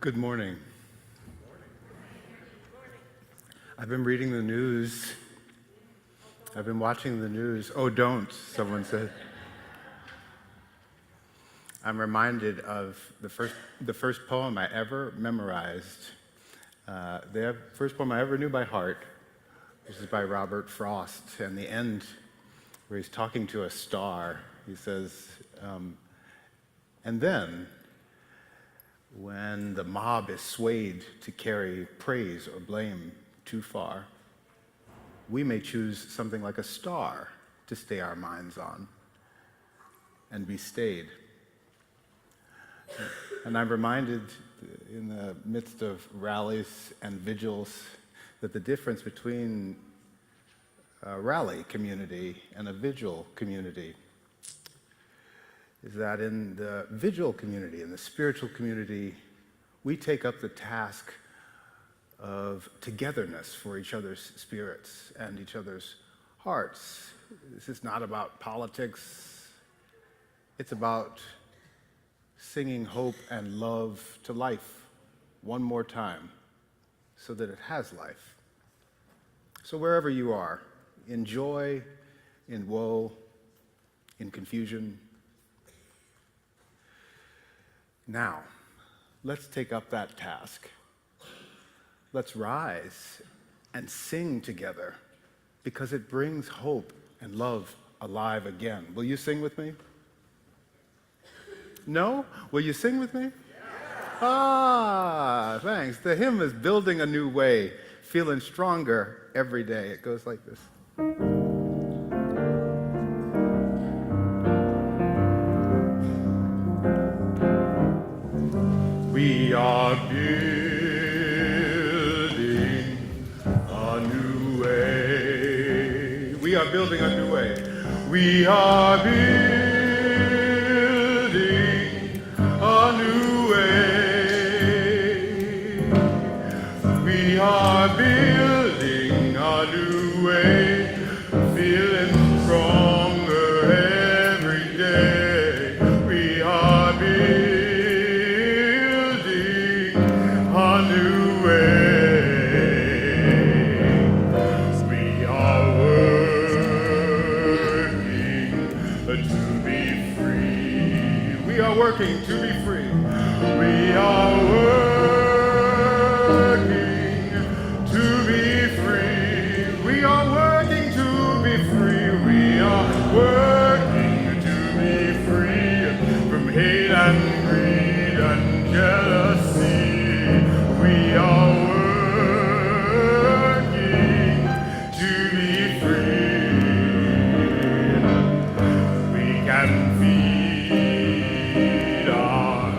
Good morning. I've been reading the news. I've been watching the news. Oh, don't, someone said. I'm reminded of the first poem I ever memorized. The first poem I ever knew by heart. This is by Robert Frost, and the end where he's talking to a star. He says, and then, when the mob is swayed to carry praise or blame too far, we may choose something like a star to stay our minds on and be stayed. And I'm reminded in the midst of rallies and vigils that the difference between a rally community and a vigil community is that in the vigil community, in the spiritual community, we take up the task of togetherness for each other's spirits and each other's hearts. This is not about politics. It's about singing hope and love to life one more time so that it has life. So wherever you are, in joy, in woe, in confusion, now, let's take up that task. Let's rise and sing together because it brings hope and love alive again. Will you sing with me? No? Will you sing with me? Yeah. Ah, thanks. The hymn is Building a New Way, feeling stronger every day. It goes like this. We are building a new way. We are building a new way. We are building a new way. We are building a new way, feeling stronger every day. We are building a new way. We are working to be free. We are working to be free. We are working to be free. We are working to be free. We are working to be free from hate and greed and jealousy. We are working to be free. We can feed our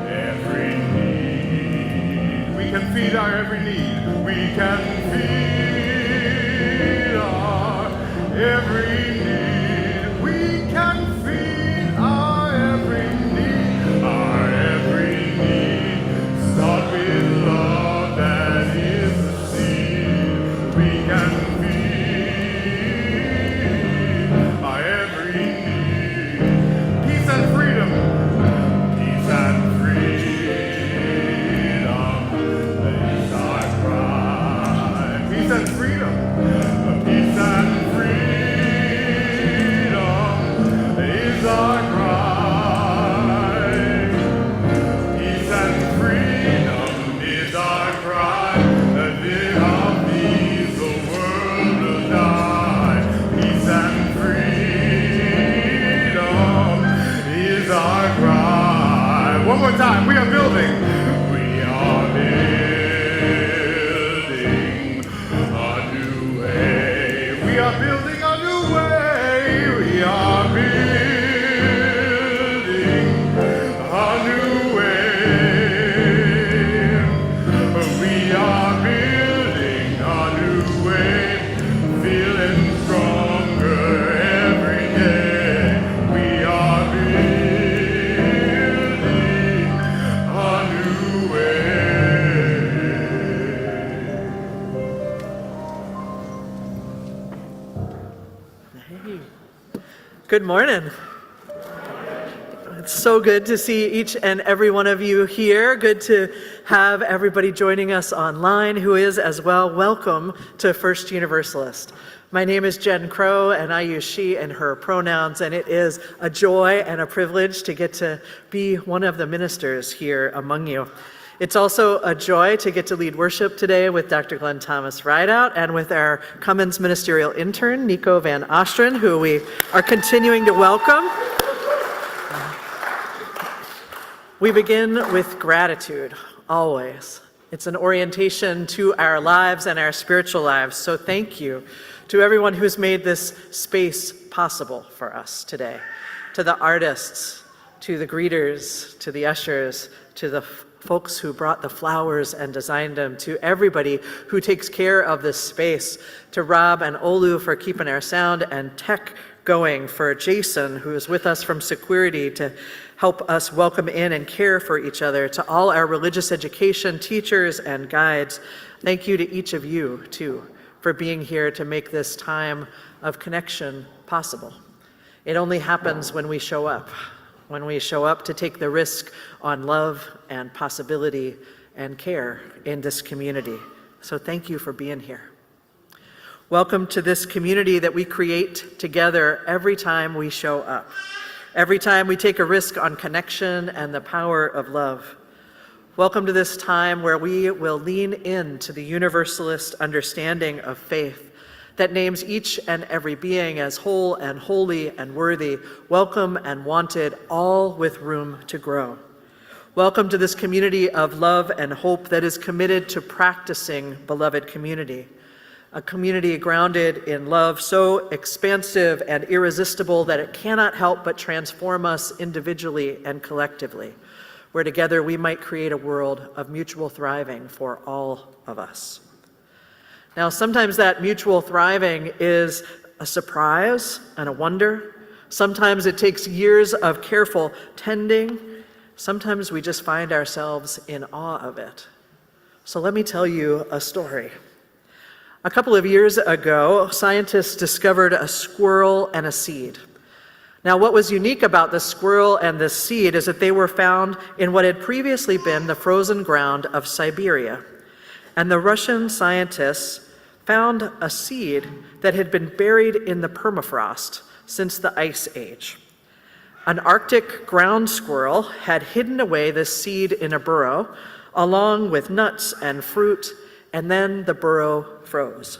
every need. We can feed our every need. We can feed our every need. We can feed our every need. Our every need. Start with love that is the seed. We can feed our every need. Peace and freedom. Peace and freedom is our cry. Peace and freedom. Peace and freedom is our cry. Peace and freedom is our cry. That without these the world will die. Peace and freedom is our cry. One more time. We are building. We are building a new way. We are building a new way. We are building a new way. We are building a new way, feeling stronger every day. We are building a new way. Hey. Good morning. It's so good to see each and every one of you here. Good to have everybody joining us online who is as well. Welcome to First Universalist. My name is Jen Crow, and I use she and her pronouns, and it is a joy and a privilege to get to be one of the ministers here among you. It's also a joy to get to lead worship today with Dr. Glenn Thomas Rideout and with our Cummins ministerial intern, Nico Van Ostren, who we are continuing to welcome. We begin with gratitude, always. It's an orientation to our lives and our spiritual lives, so thank you to everyone who's made this space possible for us today, to the artists, to the greeters, to the ushers, to the folks who brought the flowers and designed them, to everybody who takes care of this space, to Rob and Olu for keeping our sound and tech going, for Jason, who is with us from security to help us welcome in and care for each other, to all our religious education teachers and guides. Thank you to each of you, too, for being here to make this time of connection possible. It only happens when we show up to take the risk on love and possibility and care in this community. So thank you for being here. Welcome to this community that we create together every time we show up, every time we take a risk on connection and the power of love. Welcome to this time where we will lean into the Universalist understanding of faith that names each and every being as whole and holy and worthy, welcome and wanted, all with room to grow. Welcome to this community of love and hope that is committed to practicing beloved community, a community grounded in love so expansive and irresistible that it cannot help but transform us individually and collectively, where together we might create a world of mutual thriving for all of us. Now, sometimes that mutual thriving is a surprise and a wonder. Sometimes it takes years of careful tending. Sometimes we just find ourselves in awe of it. So let me tell you a story. A couple of years ago, scientists discovered a squirrel and a seed. Now, what was unique about the squirrel and the seed is that they were found in what had previously been the frozen ground of Siberia. And the Russian scientists found a seed that had been buried in the permafrost since the Ice Age. An Arctic ground squirrel had hidden away this seed in a burrow, along with nuts and fruit, and then the burrow froze.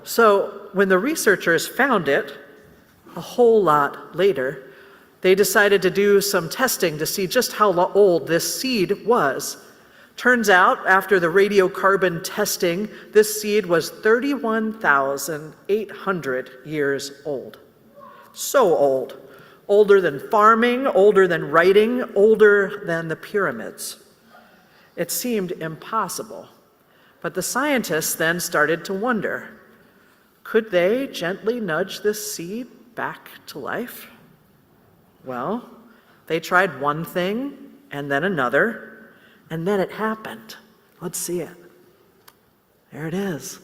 So when the researchers found it, a whole lot later, they decided to do some testing to see just how old this seed was. Turns out, after the radiocarbon testing, this seed was 31,800 years old. So old. Older than farming, older than writing, older than the pyramids. It seemed impossible. But the scientists then started to wonder, could they gently nudge this seed back to life? Well, they tried one thing and then another, and then it happened. Let's see it. There it is.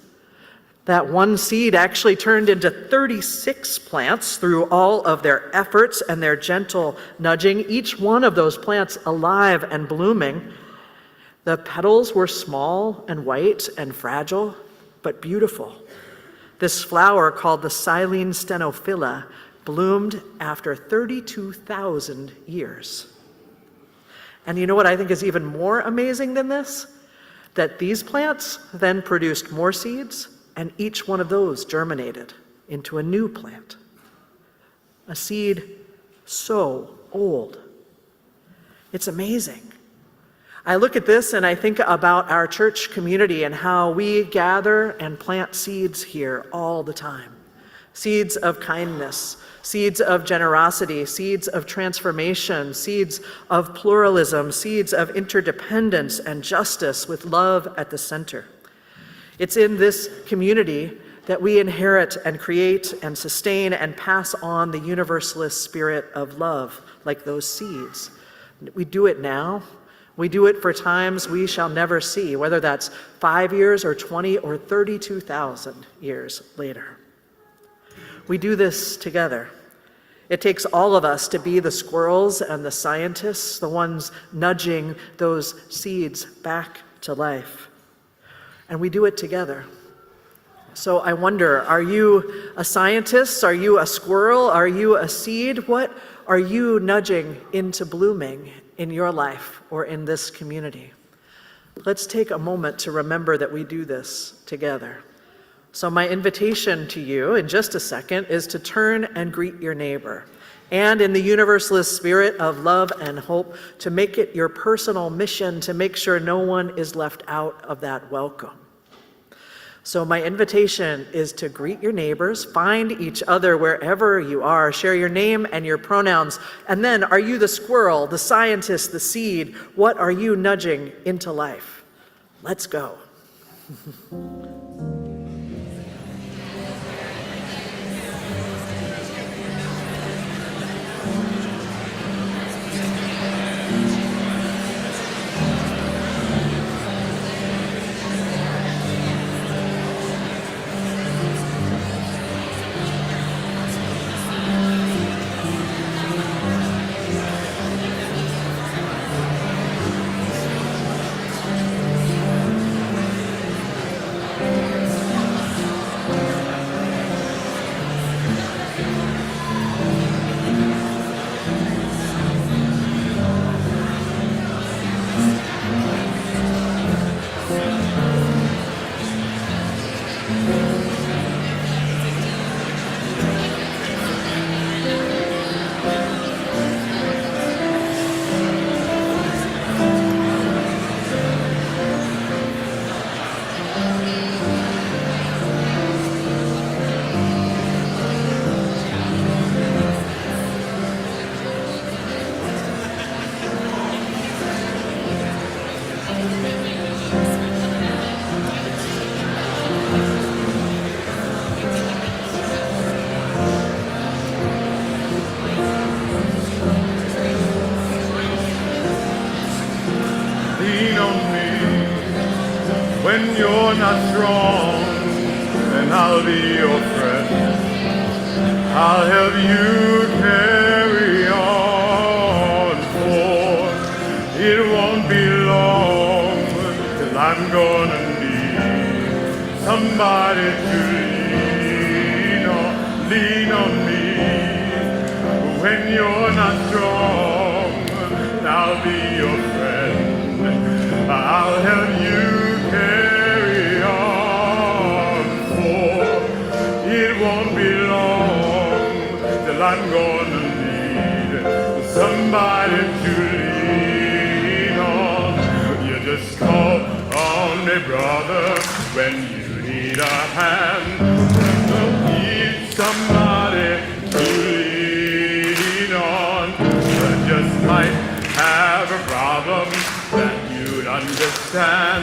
That one seed actually turned into 36 plants through all of their efforts and their gentle nudging, each one of those plants alive and blooming. The petals were small and white and fragile, but beautiful. This flower, called the Silene stenophila, bloomed after 32,000 years. And you know what I think is even more amazing than this? That these plants then produced more seeds, and each one of those germinated into a new plant. A seed so old. It's amazing. I look at this and I think about our church community and how we gather and plant seeds here all the time. Seeds of kindness, seeds of generosity, seeds of transformation, seeds of pluralism, seeds of interdependence and justice with love at the center. It's in this community that we inherit and create and sustain and pass on the universalist spirit of love, like those seeds. We do it now. We do it for times we shall never see, whether that's 5 years or 20 or 32,000 years later. We do this together It takes all of us to be the squirrels and the scientists, the ones nudging those seeds back to life. And we do it together. So I wonder, are you a scientist? Are you a squirrel? Are you a seed? What are you nudging into blooming in your life or in this community? Let's take a moment to remember that we do this together. So my invitation to you in just a second is to turn and greet your neighbor, and in the Universalist spirit of love and hope, to make it your personal mission to make sure no one is left out of that welcome. So my invitation is to greet your neighbors, find each other wherever you are, share your name and your pronouns, and then are you the squirrel, the scientist, the seed? What are you nudging into life? Let's go. Lean on me when you're not strong, and I'll be your friend. I'll help you carry on, for it won't be long till I'm gonna need somebody to lean on. Lean on me when you're not strong, and I'll be your friend. I'll help you carry on, for it won't be long till I'm gonna need somebody to lean on. You just call on me, brother, when you need a hand. You need somebody to lean on. You just might have a problem that you'd understand.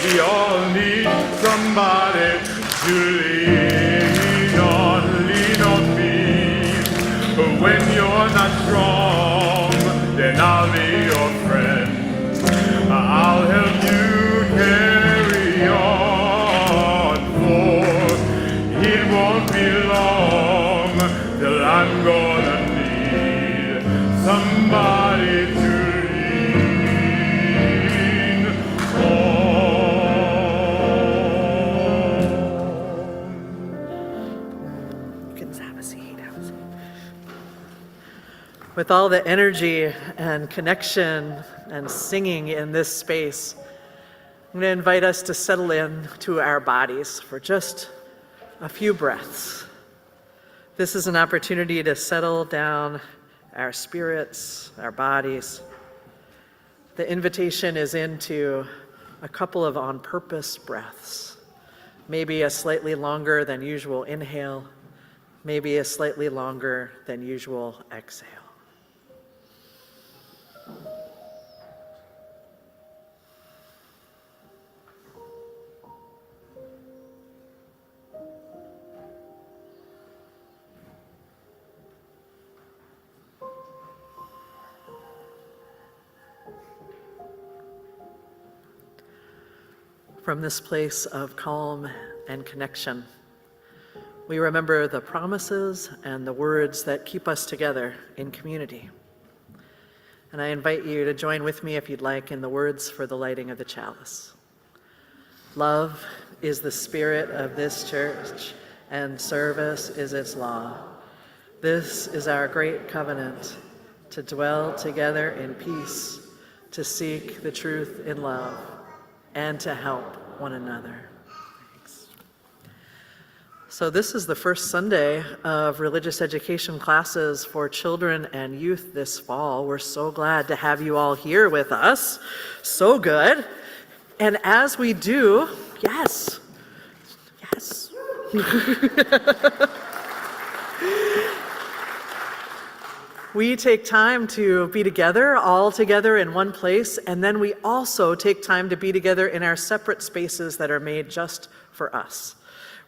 We all need somebody to lean on. Lean on me when you're not strong, then I'll be your friend. I'll help you carry on, for it won't be long till I'm gonna need somebody to lean on. You can have a seat, have a seat. With all the energy and connection and singing in this space, I'm going to invite us to settle in to our bodies for just a few breaths. This is an opportunity to settle down our spirits, our bodies. The invitation is into a couple of on-purpose breaths. Maybe a slightly longer than usual inhale, maybe a slightly longer than usual exhale. From this place of calm and connection, We remember the promises and the words that keep us together in community. And I invite you to join with me, if you'd like, in the words for the lighting of the chalice. Love is the spirit of this church, and service is its law. This is our great covenant, to dwell together in peace, to seek the truth in love, and to help one another. Thanks. So this is the first Sunday of religious education classes for children and youth this fall. We're so glad to have you all here with us. So good. And as we do, yes. We take time to be together, all together in one place, and then we also take time to be together in our separate spaces that are made just for us,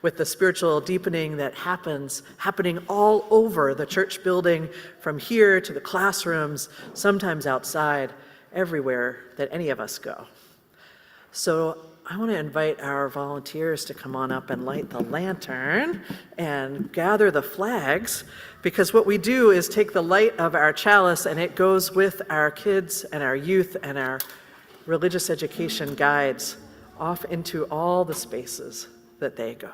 with the spiritual deepening that happening all over the church building, from here to the classrooms, sometimes outside, everywhere that any of us go. So I want to invite our volunteers to come on up and light the lantern and gather the flags, because what we do is take the light of our chalice and it goes with our kids and our youth and our religious education guides off into all the spaces that they go.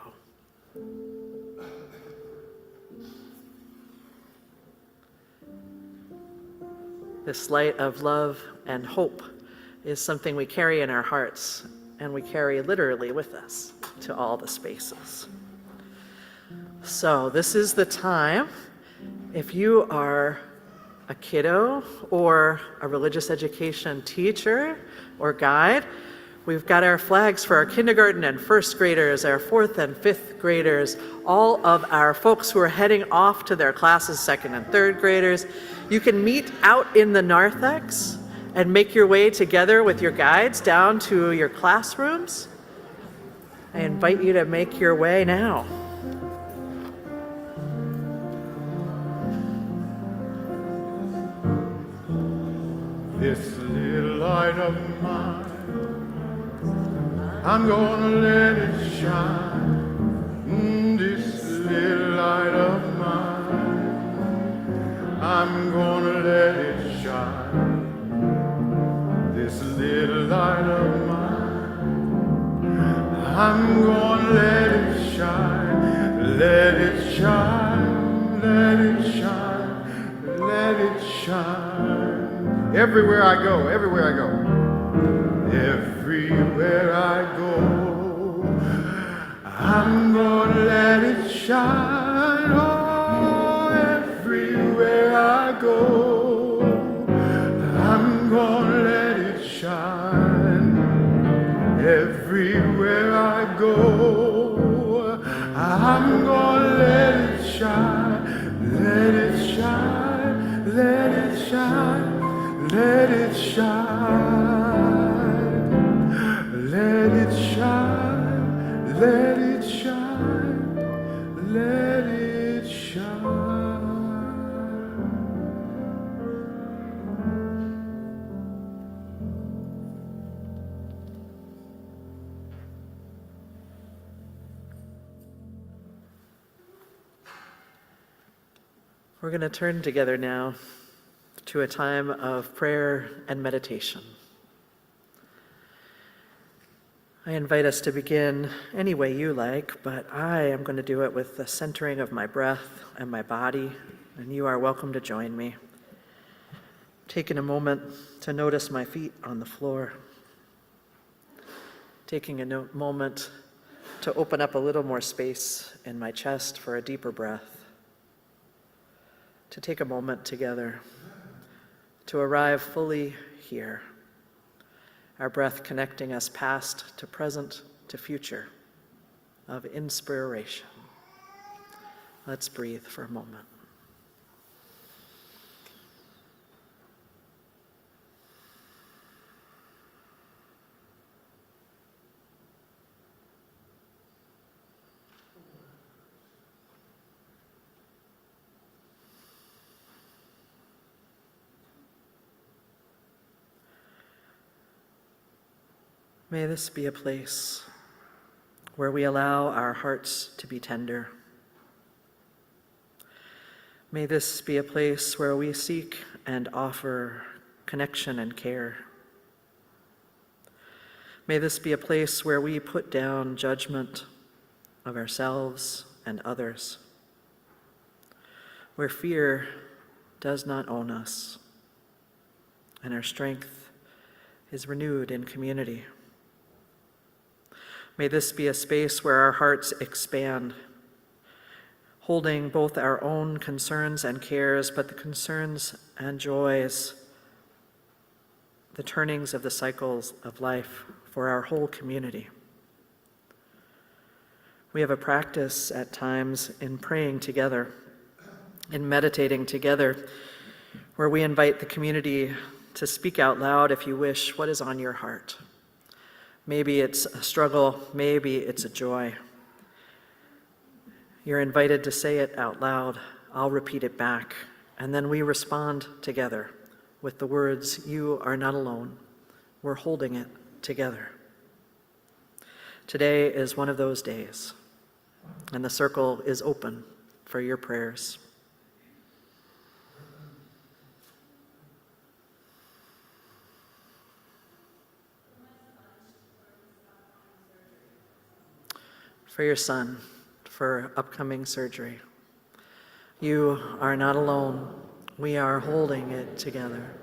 This light of love and hope is something we carry in our hearts, and we carry literally with us to all the spaces. So this is the time, if you are a kiddo or a religious education teacher or guide, we've got our flags for our kindergarten and first graders, our fourth and fifth graders, all of our folks who are heading off to their classes, second and third graders. You can meet out in the narthex and make your way together with your guides down to your classrooms. I invite you to make your way now. This little light of mine, I'm gonna let it shine. This little light of mine, I'm gonna let it shine. This little light of mine, I'm gonna let it shine. Let it shine, let it shine, let it shine. Everywhere I go, everywhere I go. Everywhere I go, I'm gonna let it shine. Oh, everywhere I go, I'm gonna let it shine. Everywhere I go, I'm gonna let it shine. Let it shine, let it shine, let it shine. Let it shine, let it shine, let it shine. We're going to turn together now to a time of prayer and meditation. I invite us to begin any way you like, but I am going to do it with the centering of my breath and my body, and you are welcome to join me. Taking a moment to notice my feet on the floor. Taking a moment to open up a little more space in my chest for a deeper breath. To take a moment together to arrive fully here, our breath connecting us past to present to future of inspiration. Let's breathe for a moment. May this be a place where we allow our hearts to be tender, May this be a place where we seek and offer connection and care. May this be a place where we put down judgment of ourselves and others, where fear does not own us, and our strength is renewed in community. May this be a space where our hearts expand, holding both our own concerns and cares, but the concerns and joys, the turnings of the cycles of life for our whole community. We have a practice at times in praying together, in meditating together, where we invite the community to speak out loud, if you wish, what is on your heart. Maybe it's a struggle, maybe it's a joy. You're invited to say it out loud. I'll repeat it back, and then we respond together with the words, "You are not alone. We're holding it together." Today is one of those days, and the circle is open for your prayers. For your son, for upcoming surgery. You are not alone. We are holding it together.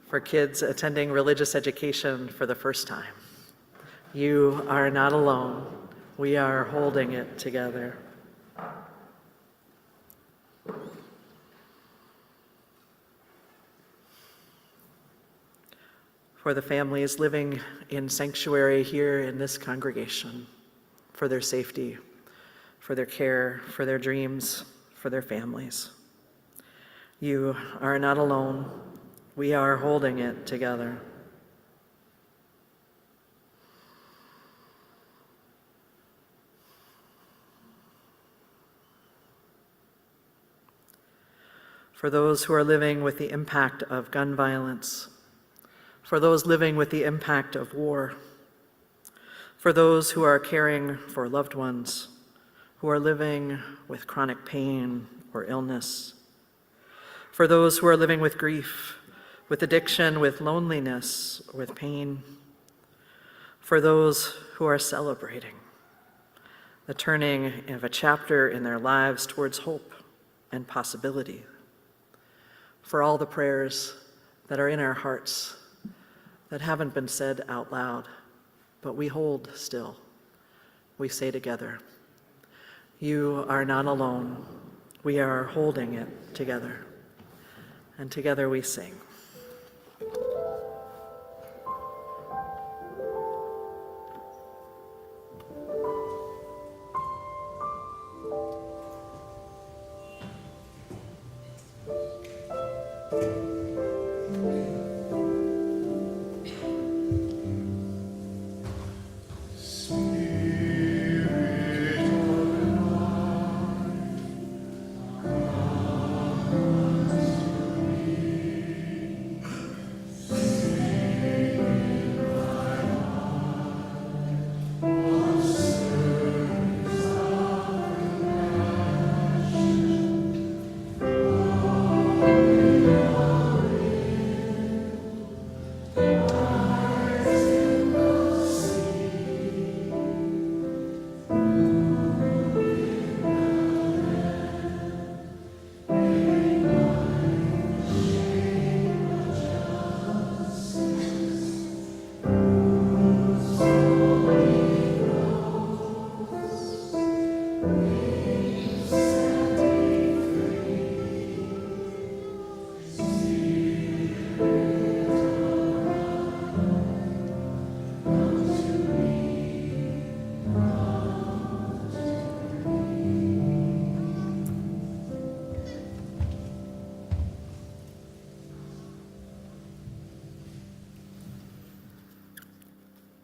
For kids attending religious education for the first time. You are not alone. We are holding it together. For the families living in sanctuary here in this congregation, for their safety, for their care, for their dreams, for their families. You are not alone. We are holding it together. For those who are living with the impact of gun violence, for those living with the impact of war, for those who are caring for loved ones, who are living with chronic pain or illness, for those who are living with grief, with addiction, with loneliness, with pain, for those who are celebrating the turning of a chapter in their lives towards hope and possibility, for all the prayers that are in our hearts that haven't been said out loud, but we hold still. We say together, you are not alone. We are holding it together. And together we sing.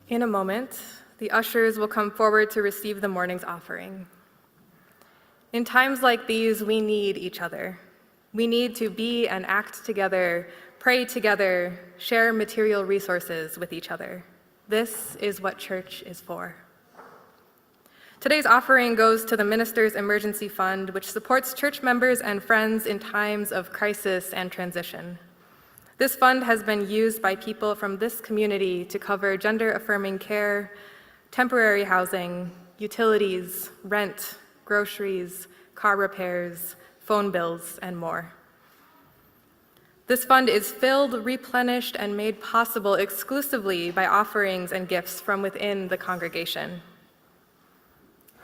In a moment, the ushers will come forward to receive the morning's offering. In times like these, we need each other. We need to be and act together, pray together, share material resources with each other. This is what church is for. Today's offering goes to the Ministers' Emergency Fund, which supports church members and friends in times of crisis and transition. This fund has been used by people from this community to cover gender-affirming care, temporary housing, utilities, rent, groceries, car repairs, phone bills, and more. This fund is filled, replenished, and made possible exclusively by offerings and gifts from within the congregation.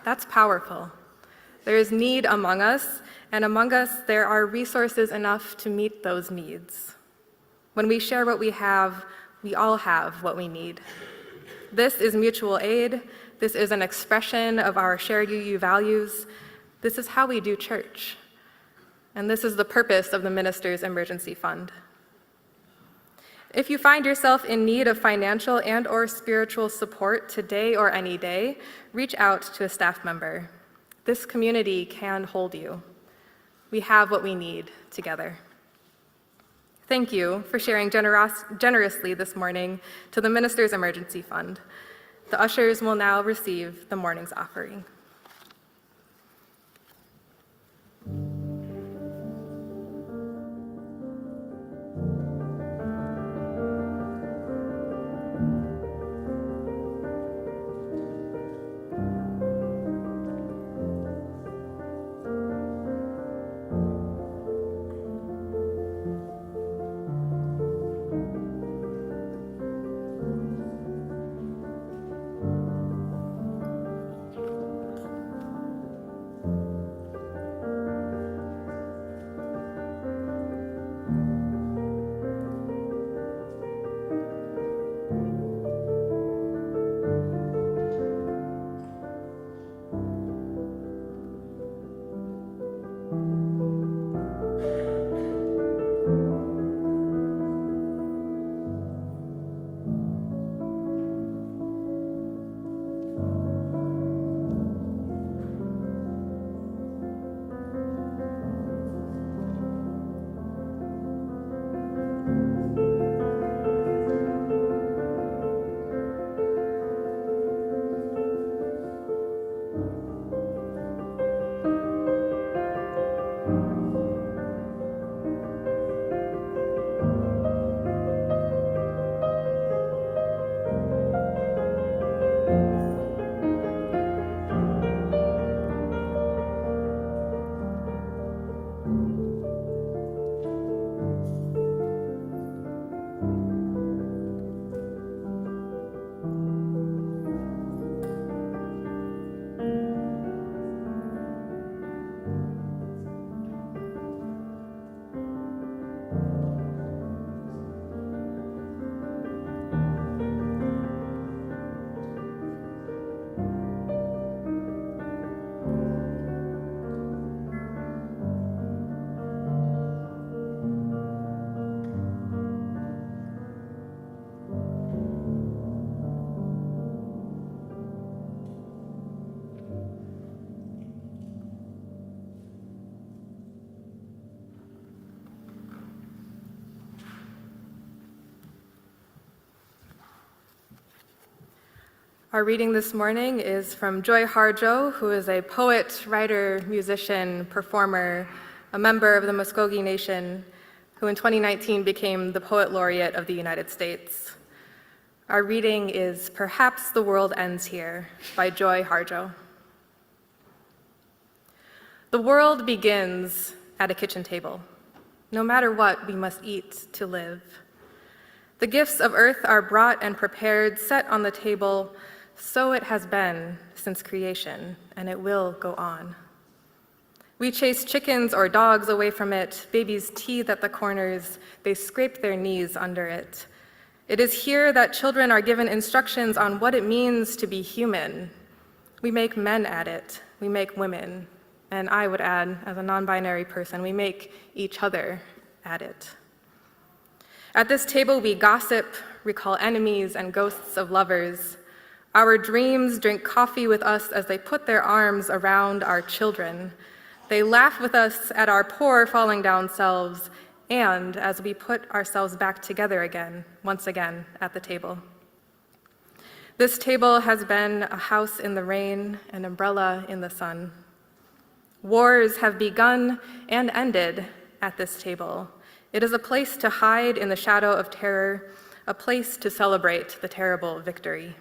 That's powerful. There is need among us, and among us there are resources enough to meet those needs. When we share what we all have what we need. This is mutual aid. This is an expression of our shared UU values. This is how we do church. And this is the purpose of the Ministers' Emergency Fund. If you find yourself in need of financial and/or spiritual support today or any day, reach out to a staff member. This community can hold you. We have what we need together. Thank you for sharing generously this morning to the Ministers' Emergency Fund. The ushers will now receive the morning's offering. Our reading this morning is from Joy Harjo, who is a poet, writer, musician, performer, a member of the Muskogee Nation, who in 2019 became the Poet Laureate of the United States. Our reading is Perhaps the World Ends Here by Joy Harjo. The world begins at a kitchen table. No matter what, we must eat to live. The gifts of earth are brought and prepared, set on the table. So it has been since creation, and it will go on. We chase chickens or dogs away from it, babies teethe at the corners, they scrape their knees under it. It is here that children are given instructions on what it means to be human. We make men at it, we make women, and I would add, as a non-binary person, we make each other at it. At this table, we gossip, recall enemies and ghosts of lovers. Our dreams drink coffee with us as they put their arms around our children. They laugh with us at our poor falling down selves and as we put ourselves back together again, once again, at the table. This table has been a house in the rain, an umbrella in the sun. Wars have begun and ended at this table. It is a place to hide in the shadow of terror, a place to celebrate the terrible victory.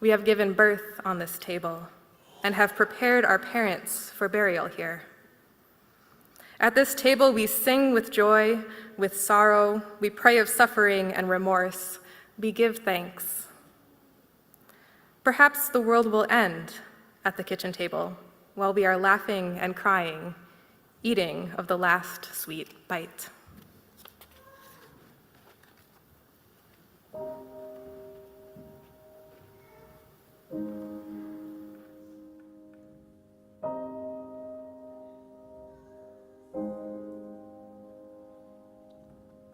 We have given birth on this table and have prepared our parents for burial here. At this table, we sing with joy, with sorrow, we pray of suffering and remorse, we give thanks. Perhaps the world will end at the kitchen table while we are laughing and crying, eating of the last sweet bite.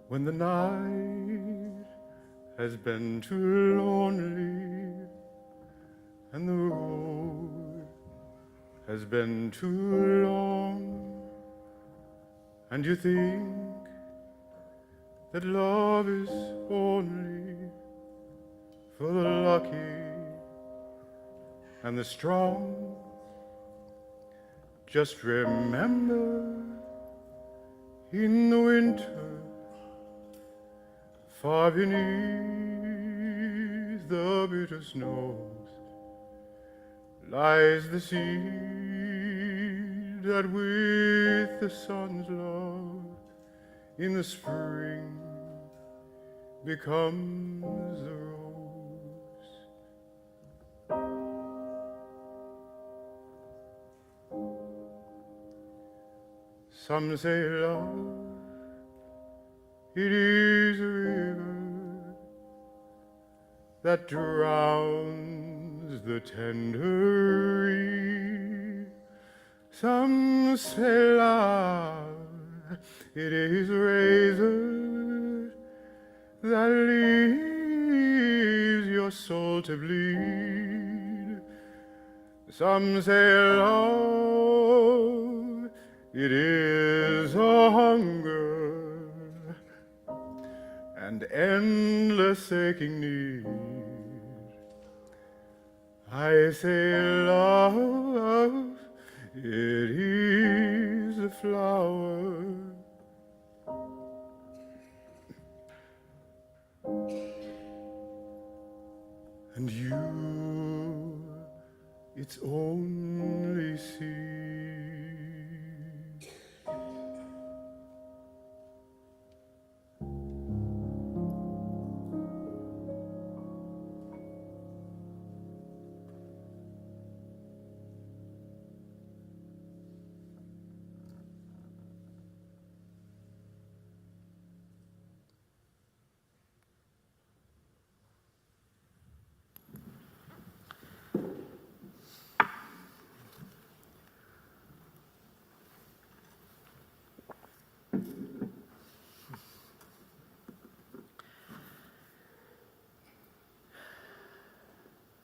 When the night has been too lonely and the road has been too long, and you think that love is only for the lucky and the strong, just remember in the winter, far beneath the bitter snows, lies the seed that with the sun's love in the spring becomes a rose. Some say love, it is a river that drowns the tender reed. Some say love, it is a razor that leaves your soul to bleed. Some say love, it is a hunger and endless aching need. I say love, it is a flower. And you, its only seed.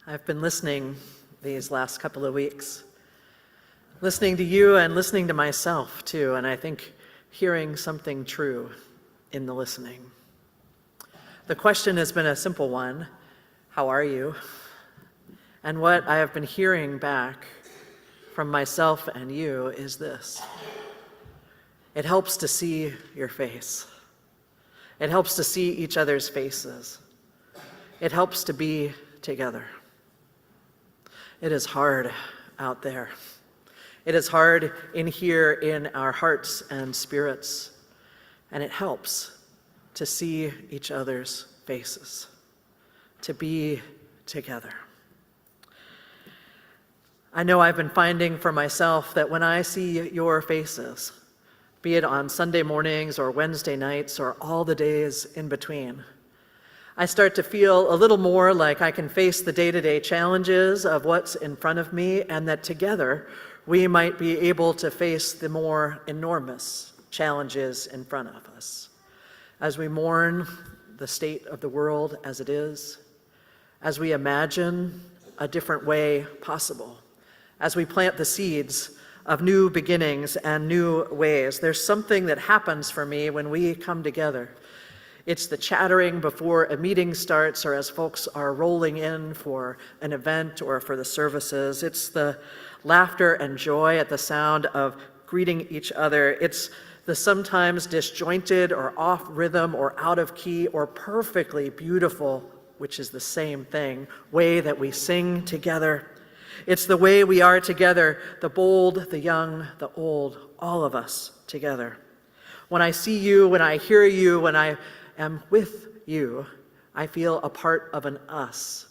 I've been listening these last couple of weeks, listening to you and listening to myself too, and I think hearing something true in the listening. The question has been a simple one: how are you? And what I have been hearing back from myself and you is this: it helps to see your face. It helps to see each other's faces. It helps to be together. It is hard out there. It is hard in here in our hearts and spirits, and it helps to see each other's faces, to be together. I know I've been finding for myself that when I see your faces, be it on Sunday mornings or Wednesday nights or all the days in between, I start to feel a little more like I can face the day-to-day challenges of what's in front of me, and that together we might be able to face the more enormous challenges in front of us. As we mourn the state of the world as it is, as we imagine a different way possible, as we plant the seeds of new beginnings and new ways. There's something that happens for me when we come together. It's the chattering before a meeting starts or as folks are rolling in for an event or for the services. It's the laughter and joy at the sound of greeting each other. It's the sometimes disjointed or off rhythm or out of key or perfectly beautiful, which is the same thing, way that we sing together. It's the way we are together, the bold, the young, the old, all of us together. When I see you, when I hear you, when I am with you, I feel a part of an us,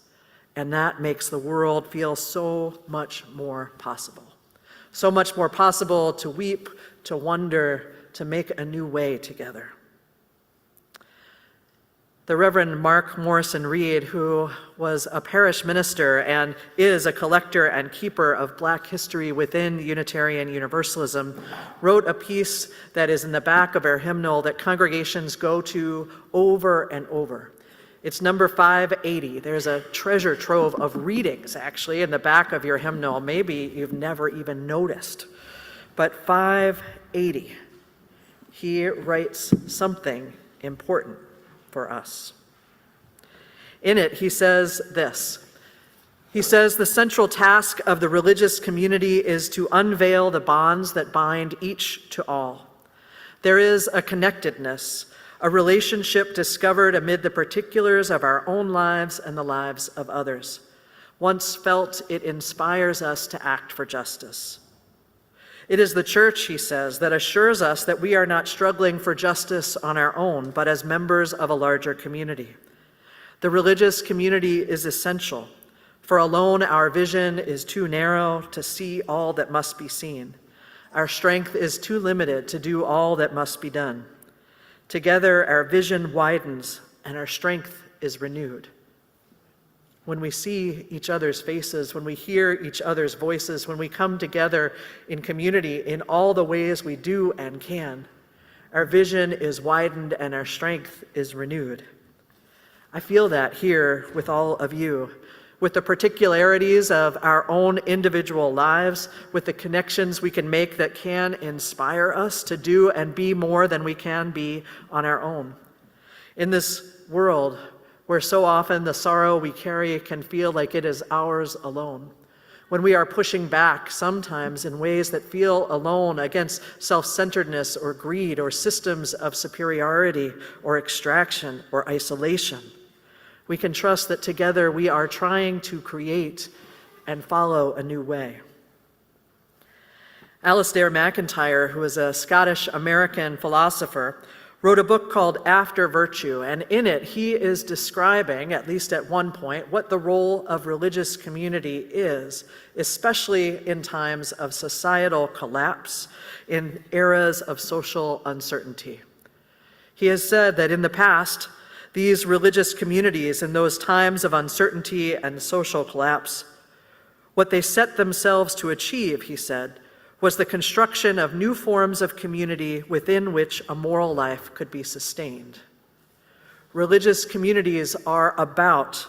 and that makes the world feel so much more possible. So much more possible to weep, to wonder, to make a new way together. The Reverend Mark Morrison Reed, who was a parish minister and is a collector and keeper of Black history within Unitarian Universalism, wrote a piece that is in the back of our hymnal that congregations go to over and over. It's number 580. There's a treasure trove of readings, actually, in the back of your hymnal. Maybe you've never even noticed. But 580, he writes something important for us. In it, he says this. He says, the central task of the religious community is to unveil the bonds that bind each to all. There is a connectedness, a relationship discovered amid the particulars of our own lives and the lives of others. Once felt, it inspires us to act for justice. It is the church, he says, that assures us that we are not struggling for justice on our own, but as members of a larger community. The religious community is essential, for alone our vision is too narrow to see all that must be seen. Our strength is too limited to do all that must be done. Together our vision widens and our strength is renewed. When we see each other's faces, when we hear each other's voices, when we come together in community in all the ways we do and can, our vision is widened and our strength is renewed. I feel that here with all of you, with the particularities of our own individual lives, with the connections we can make that can inspire us to do and be more than we can be on our own. In this world, where so often the sorrow we carry can feel like it is ours alone. When we are pushing back, sometimes in ways that feel alone against self-centeredness or greed or systems of superiority or extraction or isolation, we can trust that together we are trying to create and follow a new way. Alasdair MacIntyre, who is a Scottish-American philosopher, wrote a book called After Virtue, and in it he is describing, at least at one point, what the role of religious community is, especially in times of societal collapse, in eras of social uncertainty. He has said that in the past, these religious communities, in those times of uncertainty and social collapse, what they set themselves to achieve, he said, was the construction of new forms of community within which a moral life could be sustained. Religious communities are about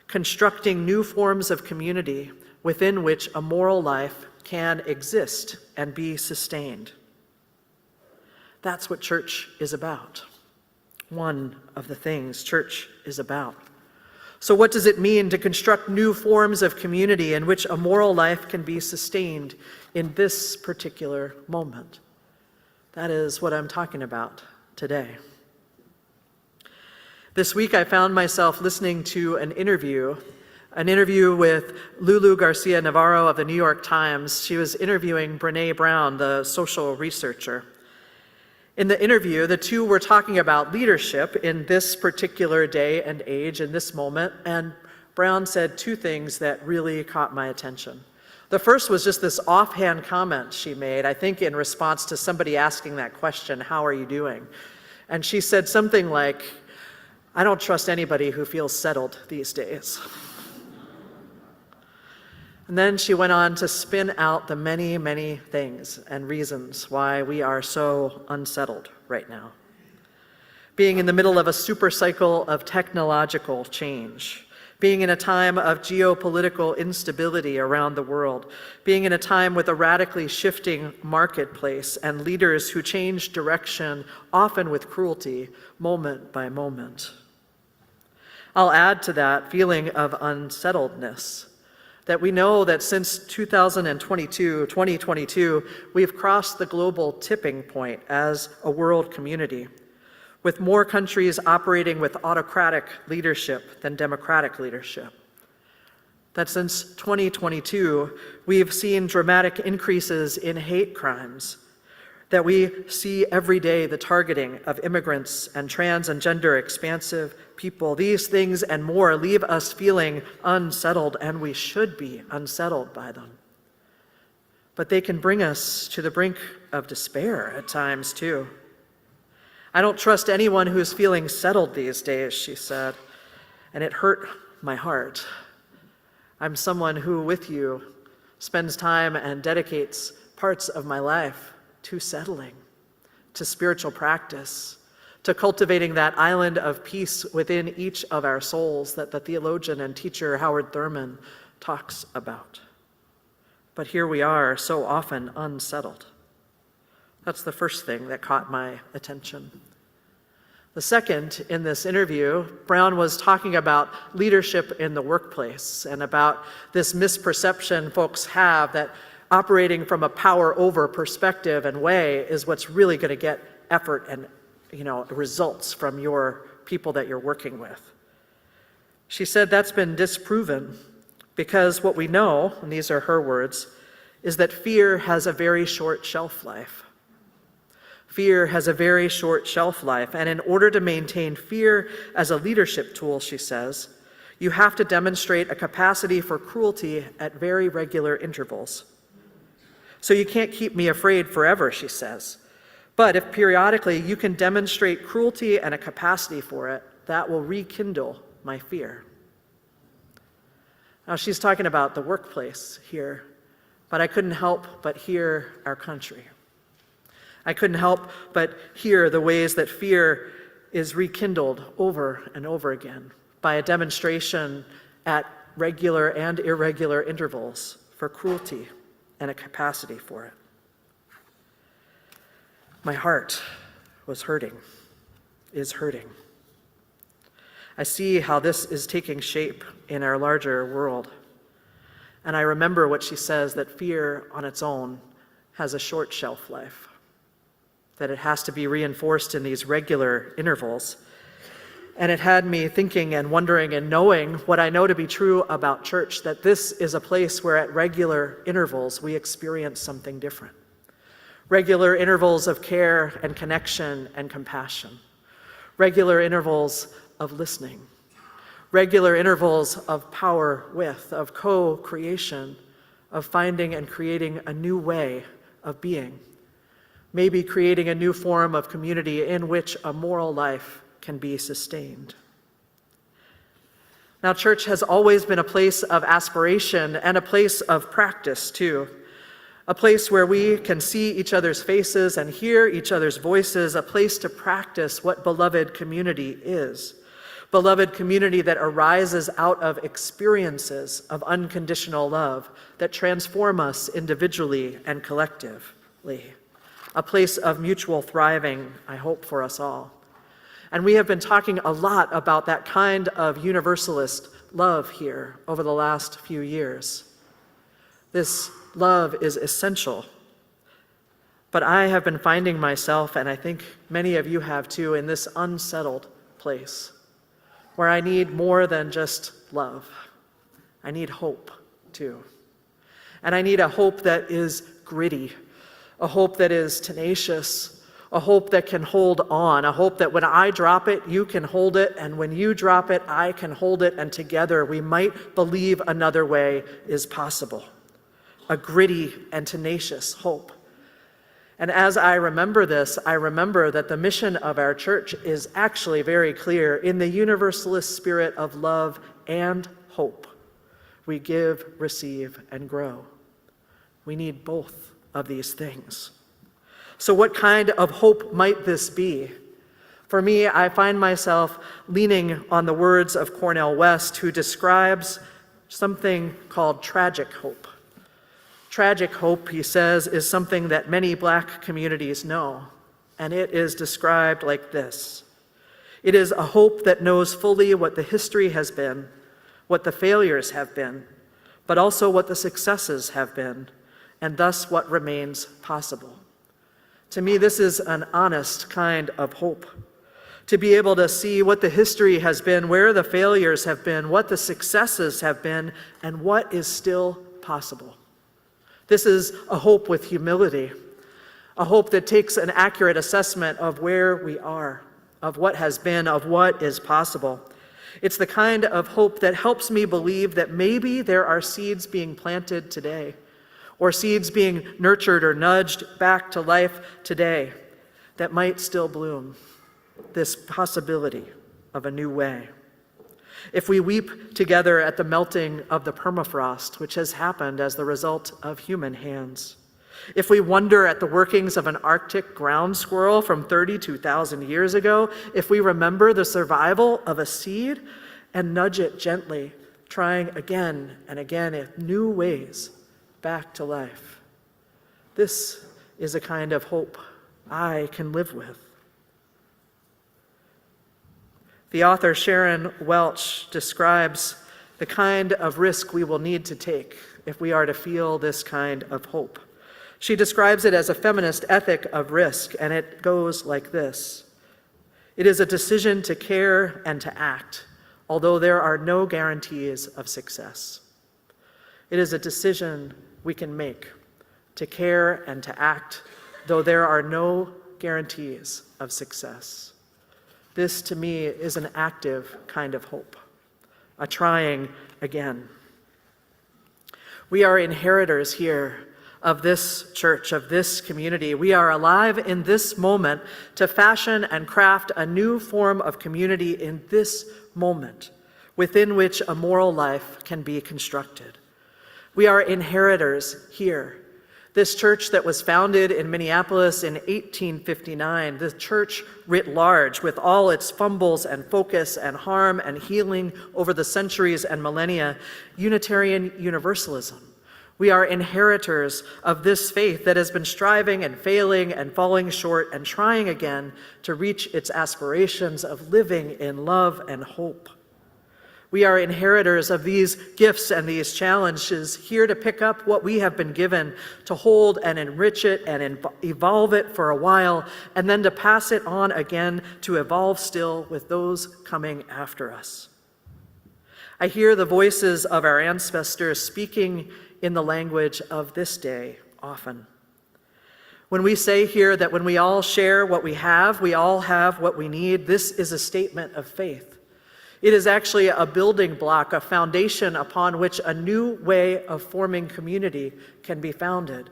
constructing new forms of community within which a moral life can exist and be sustained. That's what church is about. One of the things church is about. So what does it mean to construct new forms of community in which a moral life can be sustained in this particular moment? That is what I'm talking about today. This week I found myself listening to an interview with Lulu Garcia Navarro of the New York Times. She was interviewing Brené Brown, the social researcher. In the interview, the two were talking about leadership in this particular day and age, in this moment, and Brown said two things that really caught my attention. The first was just this offhand comment she made, I think in response to somebody asking that question, how are you doing? And she said something like, I don't trust anybody who feels settled these days. And then she went on to spin out the many, many things and reasons why we are so unsettled right now. Being in the middle of a super cycle of technological change, being in a time of geopolitical instability around the world, being in a time with a radically shifting marketplace and leaders who change direction, often with cruelty, moment by moment. I'll add to that feeling of unsettledness, that we know that since 2022, we've crossed the global tipping point as a world community, with more countries operating with autocratic leadership than democratic leadership. That since 2022, we've seen dramatic increases in hate crimes, that we see every day the targeting of immigrants and trans and gender expansive people. These things and more leave us feeling unsettled, and we should be unsettled by them. But they can bring us to the brink of despair at times too. I don't trust anyone who's feeling settled these days, she said, and it hurt my heart. I'm someone who, with you, spends time and dedicates parts of my life to settling, to spiritual practice, to cultivating that island of peace within each of our souls that the theologian and teacher Howard Thurman talks about. But here we are, so often unsettled. That's the first thing that caught my attention. The second, in this interview, Brown was talking about leadership in the workplace and about this misperception folks have that operating from a power over perspective and way is what's really going to get effort and results from your people that you're working with. She said that's been disproven because what we know, and these are her words, is that fear has a very short shelf life. Fear has a very short shelf life, and in order to maintain fear as a leadership tool, she says, you have to demonstrate a capacity for cruelty at very regular intervals. So you can't keep me afraid forever, she says. But if periodically you can demonstrate cruelty and a capacity for it, that will rekindle my fear. Now she's talking about the workplace here, but I couldn't help but hear our country. I couldn't help but hear the ways that fear is rekindled over and over again by a demonstration at regular and irregular intervals for cruelty and a capacity for it. My heart was hurting, is hurting. I see how this is taking shape in our larger world. And I remember what she says, that fear on its own has a short shelf life, that it has to be reinforced in these regular intervals. And it had me thinking and wondering and knowing what I know to be true about church, that this is a place where at regular intervals we experience something different. Regular intervals of care and connection and compassion. Regular intervals of listening. Regular intervals of power with, of co-creation, of finding and creating a new way of being. Maybe creating a new form of community in which a moral life can be sustained. Now, church has always been a place of aspiration and a place of practice, too. A place where we can see each other's faces and hear each other's voices, a place to practice what beloved community is. Beloved community that arises out of experiences of unconditional love that transform us individually and collectively. A place of mutual thriving, I hope, for us all. And we have been talking a lot about that kind of universalist love here over the last few years. This love is essential. But I have been finding myself, and I think many of you have too, in this unsettled place where I need more than just love. I need hope too. And I need a hope that is gritty, a hope that is tenacious, a hope that can hold on, a hope that when I drop it, you can hold it, and when you drop it, I can hold it, and together we might believe another way is possible. A gritty and tenacious hope. And as I remember this, I remember that the mission of our church is actually very clear. In the Universalist spirit of love and hope, we give, receive, and grow. We need both of these things. So what kind of hope might this be? For me, I find myself leaning on the words of Cornel West, who describes something called tragic hope. Tragic hope, he says, is something that many Black communities know, and it is described like this. It is a hope that knows fully what the history has been, what the failures have been, but also what the successes have been, and thus what remains possible. To me, this is an honest kind of hope. To be able to see what the history has been, where the failures have been, what the successes have been, and what is still possible. This is a hope with humility, a hope that takes an accurate assessment of where we are, of what has been, of what is possible. It's the kind of hope that helps me believe that maybe there are seeds being planted today, or seeds being nurtured or nudged back to life today that might still bloom. This possibility of a new way. If we weep together at the melting of the permafrost, which has happened as the result of human hands, if we wonder at the workings of an Arctic ground squirrel from 32,000 years ago, if we remember the survival of a seed and nudge it gently, trying again and again in new ways back to life, this is a kind of hope I can live with. The author Sharon Welch describes the kind of risk we will need to take if we are to feel this kind of hope. She describes it as a feminist ethic of risk, and it goes like this. It is a decision to care and to act, although there are no guarantees of success. It is a decision we can make to care and to act, though there are no guarantees of success. This, to me, is an active kind of hope, a trying again. We are inheritors here of this church, of this community. We are alive in this moment to fashion and craft a new form of community in this moment, within which a moral life can be constructed. We are inheritors here. This church that was founded in Minneapolis in 1859, the church writ large, with all its fumbles and focus and harm and healing over the centuries and millennia, Unitarian Universalism. We are inheritors of this faith that has been striving and failing and falling short and trying again to reach its aspirations of living in love and hope. We are inheritors of these gifts and these challenges, here to pick up what we have been given, to hold and enrich it and evolve it for a while, and then to pass it on again to evolve still with those coming after us. I hear the voices of our ancestors speaking in the language of this day often. When we say here that when we all share what we all have what we need, this is a statement of faith. It is actually a building block, a foundation upon which a new way of forming community can be founded,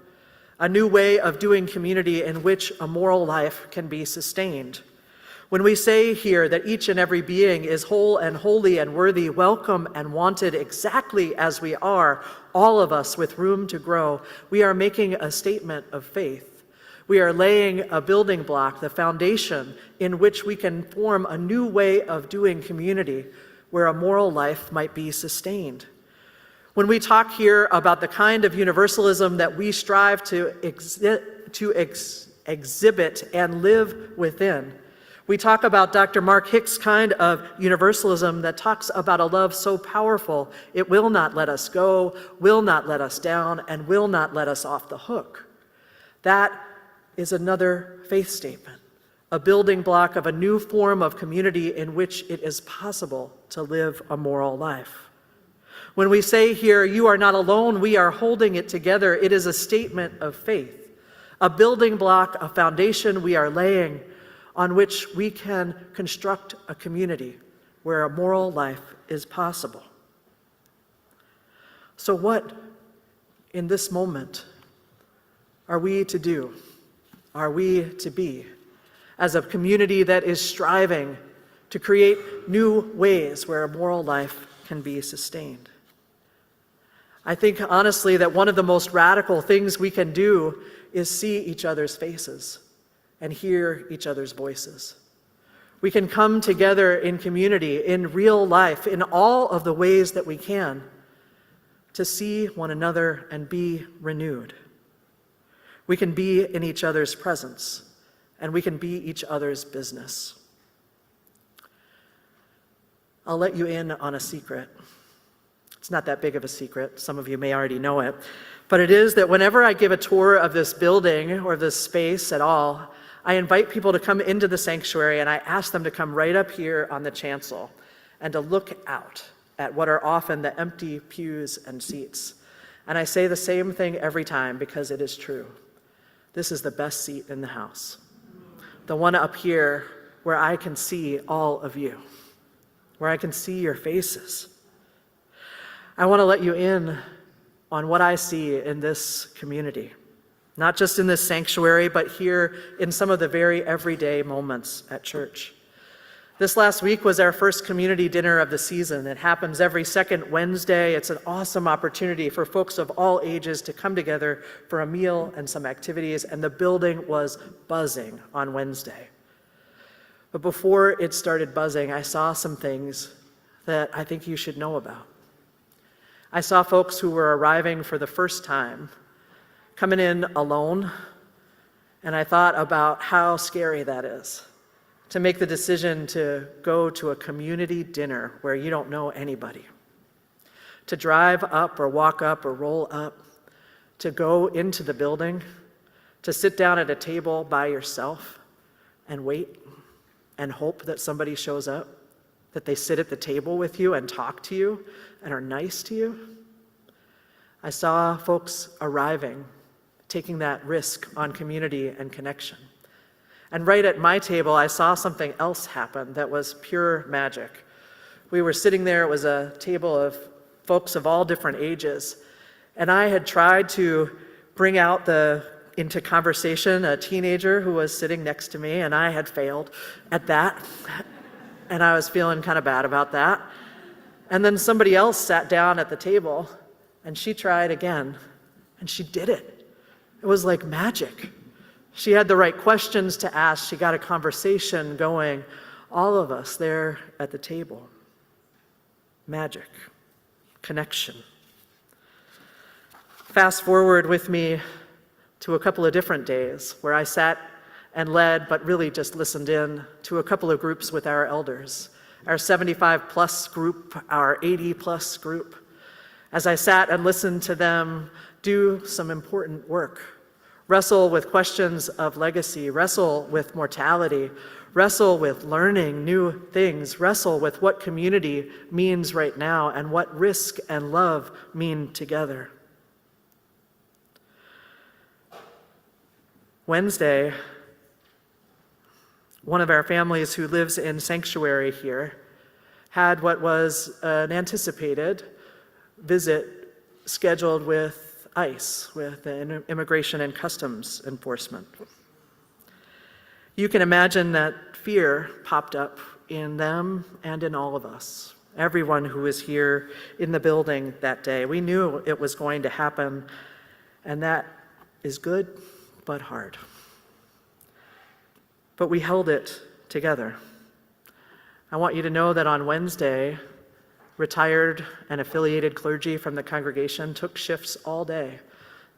a new way of doing community in which a moral life can be sustained. When we say here that each and every being is whole and holy and worthy, welcome and wanted exactly as we are, all of us with room to grow, we are making a statement of faith. We are laying a building block, the foundation in which we can form a new way of doing community where a moral life might be sustained. When we talk here about the kind of universalism that we strive to exhibit and live within, we talk about Dr. Mark Hicks' kind of universalism that talks about a love so powerful it will not let us go, will not let us down, and will not let us off the hook. That is another faith statement, a building block of a new form of community in which it is possible to live a moral life. When we say here, you are not alone, we are holding it together, it is a statement of faith, a building block, a foundation we are laying on which we can construct a community where a moral life is possible. So what, in this moment, are we to do? Are we to be as a community that is striving to create new ways where a moral life can be sustained? I think honestly that one of the most radical things we can do is see each other's faces and hear each other's voices. We can come together in community, in real life, in all of the ways that we can, to see one another and be renewed. We can be in each other's presence, and we can be each other's business. I'll let you in on a secret. It's not that big of a secret. Some of you may already know it. But it is that whenever I give a tour of this building or this space at all, I invite people to come into the sanctuary and I ask them to come right up here on the chancel and to look out at what are often the empty pews and seats. And I say the same thing every time because it is true. This is the best seat in the house. The one up here where I can see all of you, where I can see your faces. I want to let you in on what I see in this community, not just in this sanctuary, but here in some of the very everyday moments at church. This last week was our first community dinner of the season. It happens every second Wednesday. It's an awesome opportunity for folks of all ages to come together for a meal and some activities, and the building was buzzing on Wednesday. But before it started buzzing, I saw some things that I think you should know about. I saw folks who were arriving for the first time, coming in alone, and I thought about how scary that is, to make the decision to go to a community dinner where you don't know anybody, to drive up or walk up or roll up, to go into the building, to sit down at a table by yourself and wait and hope that somebody shows up, that they sit at the table with you and talk to you and are nice to you. I saw folks arriving, taking that risk on community and connection. And right at my table, I saw something else happen that was pure magic. We were sitting there, it was a table of folks of all different ages, and I had tried to bring out into conversation a teenager who was sitting next to me, and I had failed at that, and I was feeling kind of bad about that. And then somebody else sat down at the table, and she tried again, and she did it. It was like magic. She had the right questions to ask. She got a conversation going. All of us there at the table. Magic. Connection. Fast forward with me to a couple of different days where I sat and led, but really just listened in to a couple of groups with our elders, our 75-plus group, our 80-plus group. As I sat and listened to them do some important work, wrestle with questions of legacy, wrestle with mortality, wrestle with learning new things, wrestle with what community means right now and what risk and love mean together. Wednesday, one of our families who lives in sanctuary here had what was an anticipated visit scheduled with ICE, with the Immigration and Customs Enforcement. You can imagine that fear popped up in them and in all of us, everyone who was here in the building that day. We knew it was going to happen, and that is good, but hard. But we held it together. I want you to know that on Wednesday, retired and affiliated clergy from the congregation took shifts all day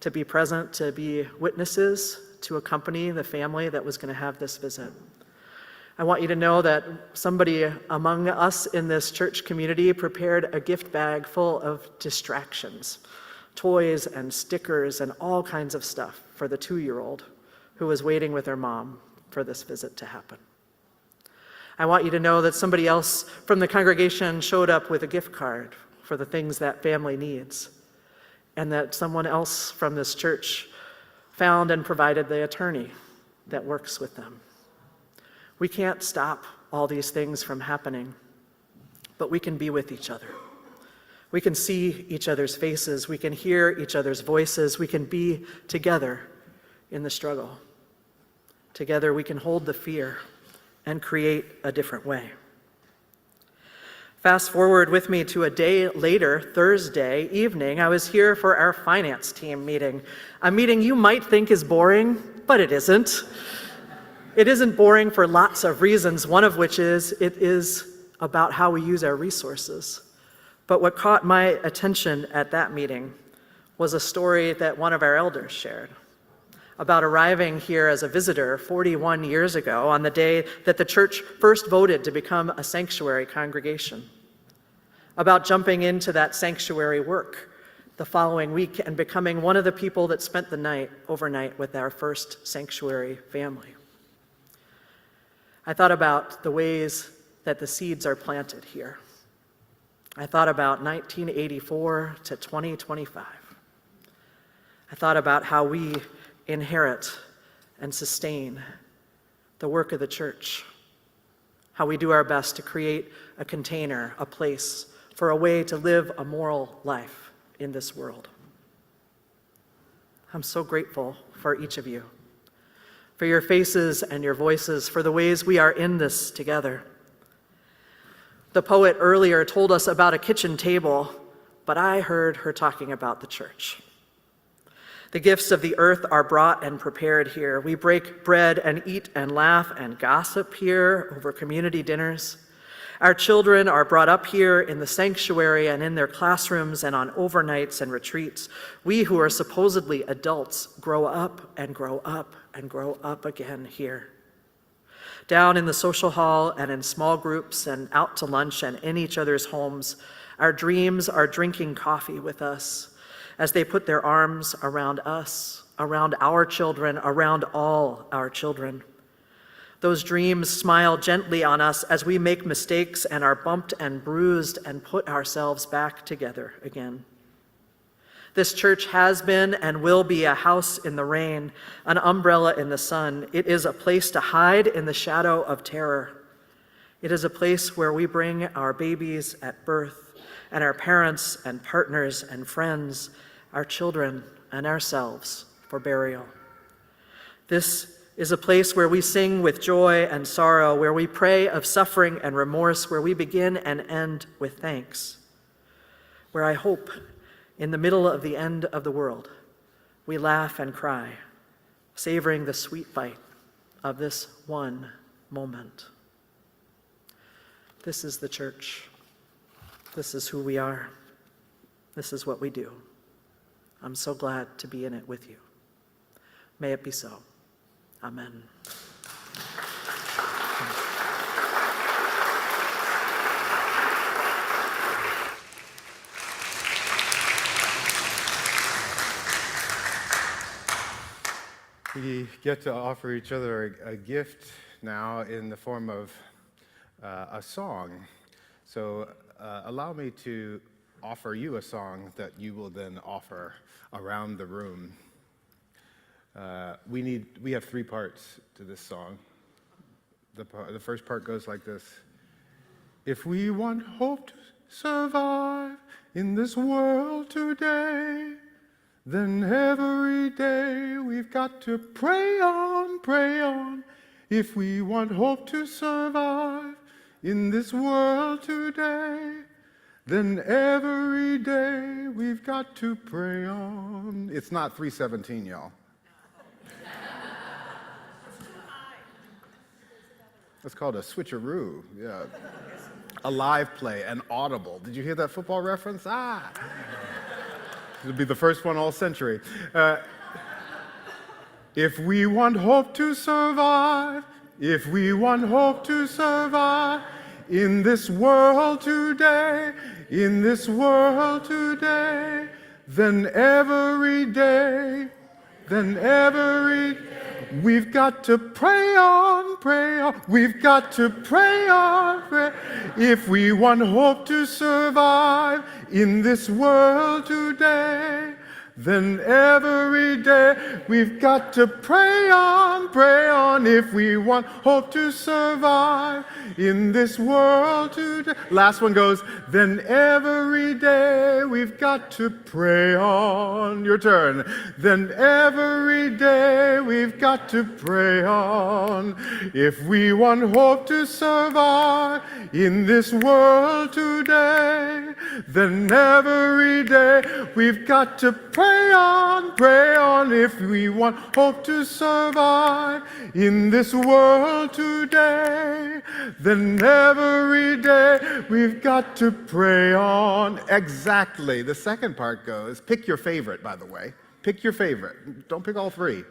to be present, to be witnesses, to accompany the family that was going to have this visit. I want you to know that somebody among us in this church community prepared a gift bag full of distractions, toys and stickers and all kinds of stuff for the 2-year-old who was waiting with her mom for this visit to happen. I want you to know that somebody else from the congregation showed up with a gift card for the things that family needs, and that someone else from this church found and provided the attorney that works with them. We can't stop all these things from happening, but we can be with each other. We can see each other's faces. We can hear each other's voices. We can be together in the struggle. Together we can hold the fear and create a different way. Fast forward with me to a day later, Thursday evening, I was here for our finance team meeting. A meeting you might think is boring, but it isn't. It isn't boring for lots of reasons, one of which is it is about how we use our resources. But what caught my attention at that meeting was a story that one of our elders shared about arriving here as a visitor 41 years ago on the day that the church first voted to become a sanctuary congregation, about jumping into that sanctuary work the following week and becoming one of the people that spent the night overnight with our first sanctuary family. I thought about the ways that the seeds are planted here. I thought about 1984 to 2025. I thought about how we inherit and sustain the work of the church, how we do our best to create a container, a place for a way to live a moral life in this world. I'm so grateful for each of you, for your faces and your voices, for the ways we are in this together. The poet earlier told us about a kitchen table, but I heard her talking about the church. The gifts of the earth are brought and prepared here. We break bread and eat and laugh and gossip here over community dinners. Our children are brought up here in the sanctuary and in their classrooms and on overnights and retreats. We who are supposedly adults grow up and grow up and grow up again here. Down in the social hall and in small groups and out to lunch and in each other's homes, our dreams are drinking coffee with us as they put their arms around us, around our children, around all our children. Those dreams smile gently on us as we make mistakes and are bumped and bruised and put ourselves back together again. This church has been and will be a house in the rain, an umbrella in the sun. It is a place to hide in the shadow of terror. It is a place where we bring our babies at birth and our parents and partners and friends, our children and ourselves for burial. This is a place where we sing with joy and sorrow, where we pray of suffering and remorse, where we begin and end with thanks, where I hope in the middle of the end of the world, we laugh and cry, savoring the sweet bite of this one moment. This is the church. This is who we are. This is what we do. I'm so glad to be in it with you. May it be so. Amen. We get to offer each other a gift now in the form of a song. So allow me to offer you a song that you will then offer around the room. We have three parts to this song. The first part goes like this. If we want hope to survive in this world today, then every day we've got to pray on, pray on. If we want hope to survive in this world today, then every day we've got to pray on. It's not 3:17, y'all. That's called a switcheroo. Yeah. A live play, an audible. Did you hear that football reference? It'll be the first one all century. If we want hope to survive, if we want hope to survive in this world today, in this world today, then every day, we've got to pray on, pray on. We've got to pray on, pray. If we want hope to survive in this world today, then every day we've got to pray on, pray on. If we want hope to survive in this world today. Last one goes, then every day we've got to pray on. Your turn. Then every day we've got to pray on. If we want hope to survive in this world today, then every day we've got to pray pray on if we want hope to survive in this world today. Then every day we've got to pray on. Exactly. The second part goes, pick your favorite, by the way. Pick your favorite. Don't pick all three.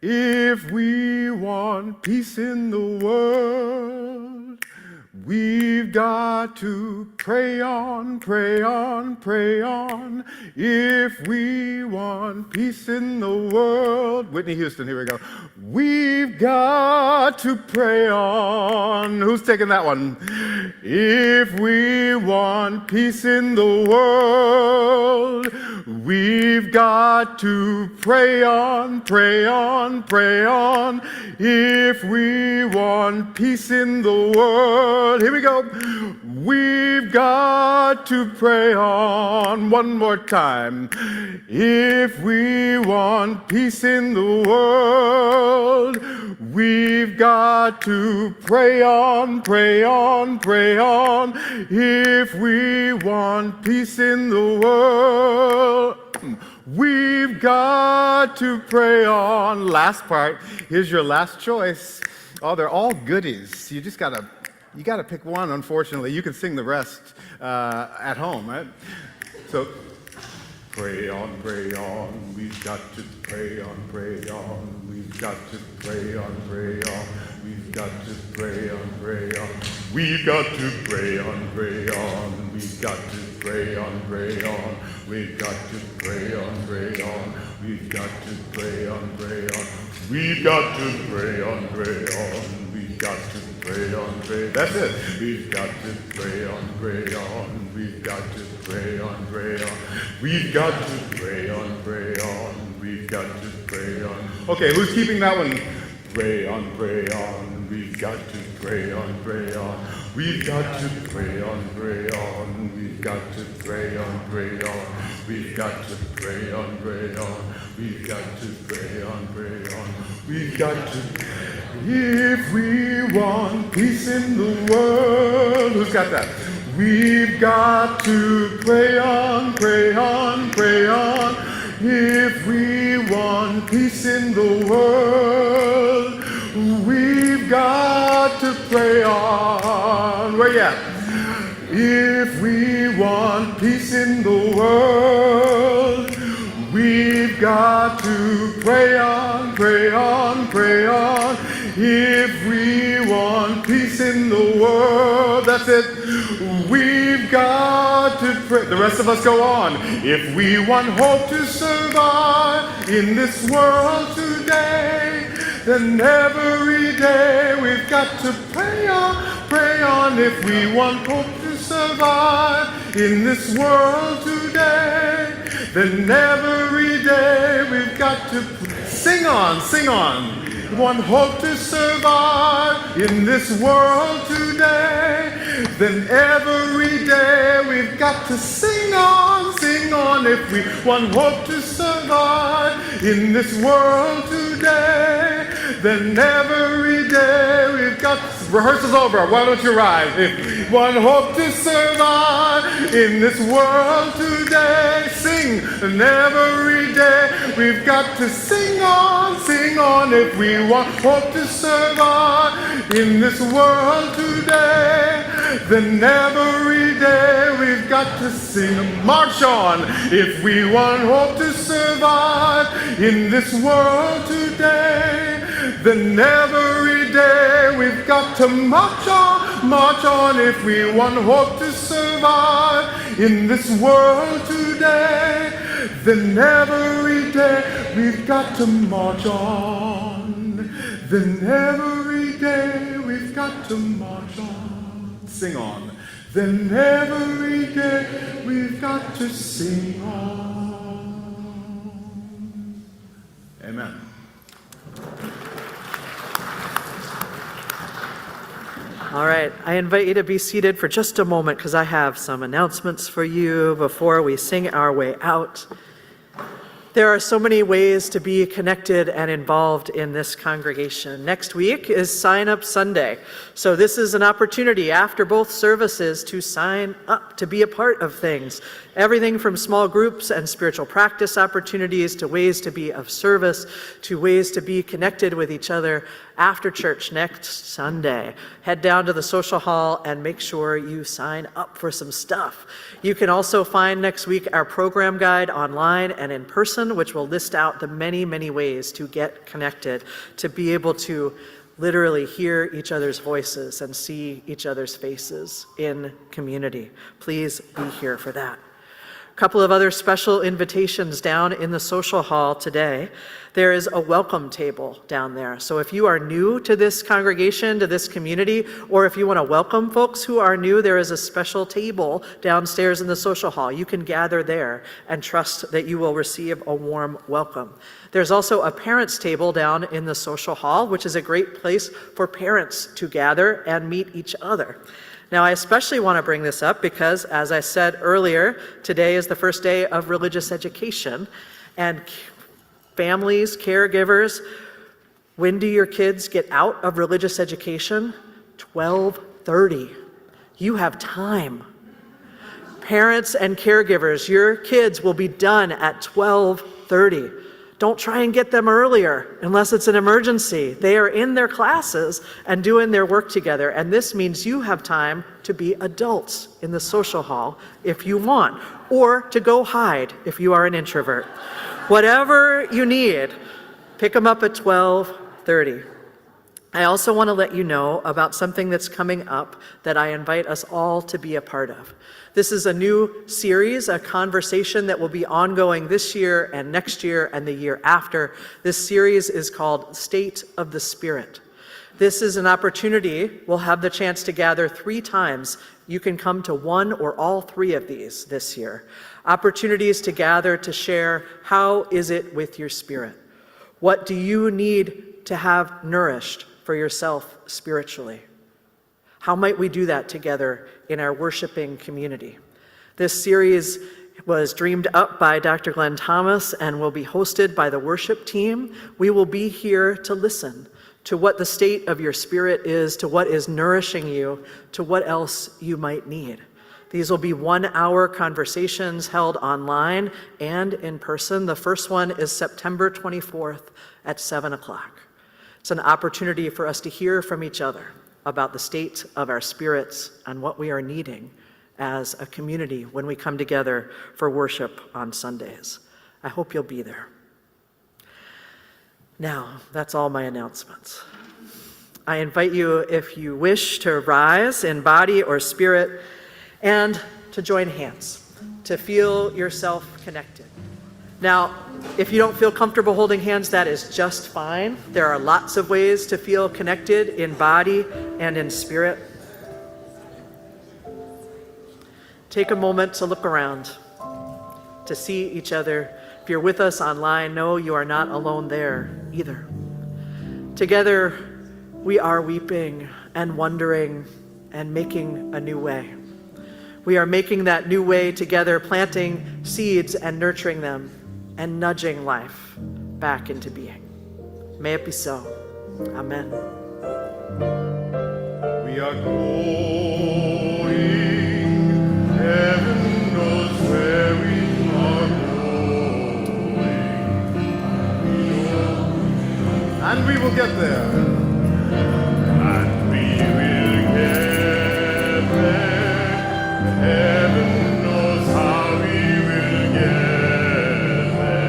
If we want peace in the world, we've got to pray on, pray on, pray on. If we want peace in the world, Whitney Houston, here we go. We've got to pray on. Who's taking that one? If we want peace in the world, we've got to pray on, pray on, pray on. If we want peace in the world, here we go. We've got to pray on. One more time. If we want peace in the world, we've got to pray on, pray on, pray on. If we want peace in the world, we've got to pray on. Last part. Here's your last choice. Oh, they're all goodies. You just gotta pick one, unfortunately. You can sing the rest at home, right? So, pray on, we've got to pray on, we've got to pray on, we've got to pray on, we've got to pray on, we've got to pray on, we've got to pray on, we've got to pray on, we've got to pray on, we've got to pray on, that's it. We've got to pray on, we've got to pray on, we've got to pray on, we've got to pray on. Okay, who's keeping that one? Pray on, we've got to pray on, we've got to pray on, we've got to pray on, we've got to pray on, we've got to pray on, we've got to. If we want peace in the world, who's got that? We've got to pray on, pray on, pray on. If we want peace in the world, we've got to pray on. Where you at? If we want peace in the world, we've got to pray on, pray on, pray on. If we want peace in the world, that's it. We've got to pray. The rest of us go on. If we want hope to survive in this world today, then every day we've got to pray on, pray on. If we want hope to survive in this world today, then every day we've got to sing on, sing on. Want hope to survive in this world today, then every day we've got to sing on, sing on. If we want hope to survive in this world today, then every day we've got to, rehearsal's over, why don't you rise? If we want hope to survive in this world today, sing, and every day we've got to sing on, sing on. If we want hope to survive in this world today, then every day we've got to sing. March on. If we want hope to survive in this world today, then every day we've got to march on, march on. If we want hope to survive in this world today, then every day we've got to march on. Then every day we've got to march on. Sing on. Then every day we've got to sing on. Amen. All right, I invite you to be seated for just a moment because I have some announcements for you before we sing our way out. There are so many ways to be connected and involved in this congregation. Next week is Sign Up Sunday. So this is an opportunity after both services to sign up, to be a part of things. Everything from small groups and spiritual practice opportunities to ways to be of service, to ways to be connected with each other after church next Sunday. Head down to the social hall and make sure you sign up for some stuff. You can also find next week our program guide online and in person, which will list out the many, many ways to get connected, to be able to literally hear each other's voices and see each other's faces in community. Please be here for that. A couple of other special invitations down in the social hall today. There is a welcome table down there. So if you are new to this congregation, to this community, or if you want to welcome folks who are new, there is a special table downstairs in the social hall. You can gather there and trust that you will receive a warm welcome. There's also a parents' table down in the social hall, which is a great place for parents to gather and meet each other. Now, I especially want to bring this up because, as I said earlier, today is the first day of religious education, and families, caregivers, when do your kids get out of religious education? 12:30. You have time. Parents and caregivers, your kids will be done at 12:30. Don't try and get them earlier unless it's an emergency. They are in their classes and doing their work together, and this means you have time to be adults in the social hall if you want, or to go hide if you are an introvert. Whatever you need, pick them up at 12:30. I also want to let you know about something that's coming up that I invite us all to be a part of. This is a new series, a conversation that will be ongoing this year and next year and the year after. This series is called State of the Spirit. This is an opportunity. We'll have the chance to gather 3 times. You can come to one or all 3 of these this year. Opportunities to gather to share, how is it with your spirit? What do you need to have nourished for yourself spiritually? How might we do that together in our worshiping community? This series was dreamed up by Dr. Glenn Thomas and will be hosted by the worship team. We will be here to listen to what the state of your spirit is, to what is nourishing you, to what else you might need. These will be 1-hour conversations held online and in person. The first one is September 24th at 7 o'clock. It's an opportunity for us to hear from each other about the state of our spirits and what we are needing as a community when we come together for worship on Sundays. I hope you'll be there. Now, that's all my announcements. I invite you, if you wish, to rise in body or spirit and to join hands, to feel yourself connected. Now, if you don't feel comfortable holding hands, that is just fine. There are lots of ways to feel connected in body and in spirit. Take a moment to look around, to see each other. If you're with us online, know you are not alone there either. Together, we are weeping and wondering and making a new way. We are making that new way together, planting seeds and nurturing them, and nudging life back into being. May it be so. Amen. We are going, heaven knows where we are going. And we will get there. And we will get there. Heaven knows how we will get there.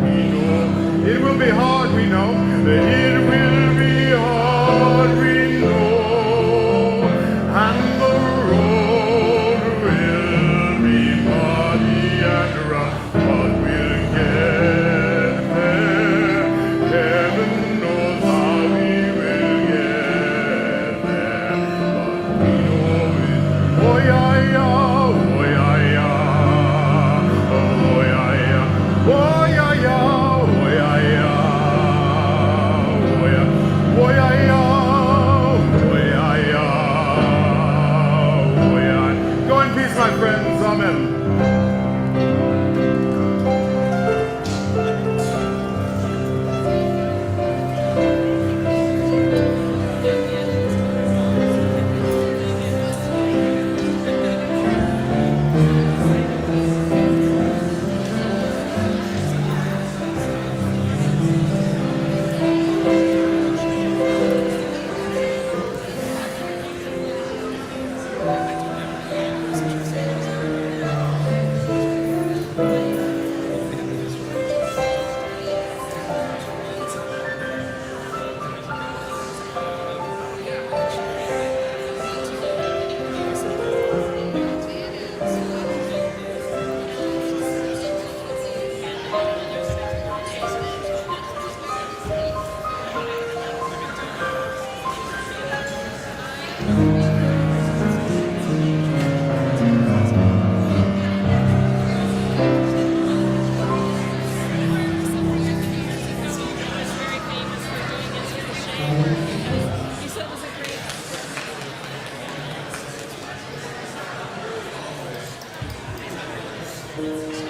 We know it will be hard, we know. It will be hard, we know. And the road will be muddy and rough, but we'll get there. Heaven knows how you.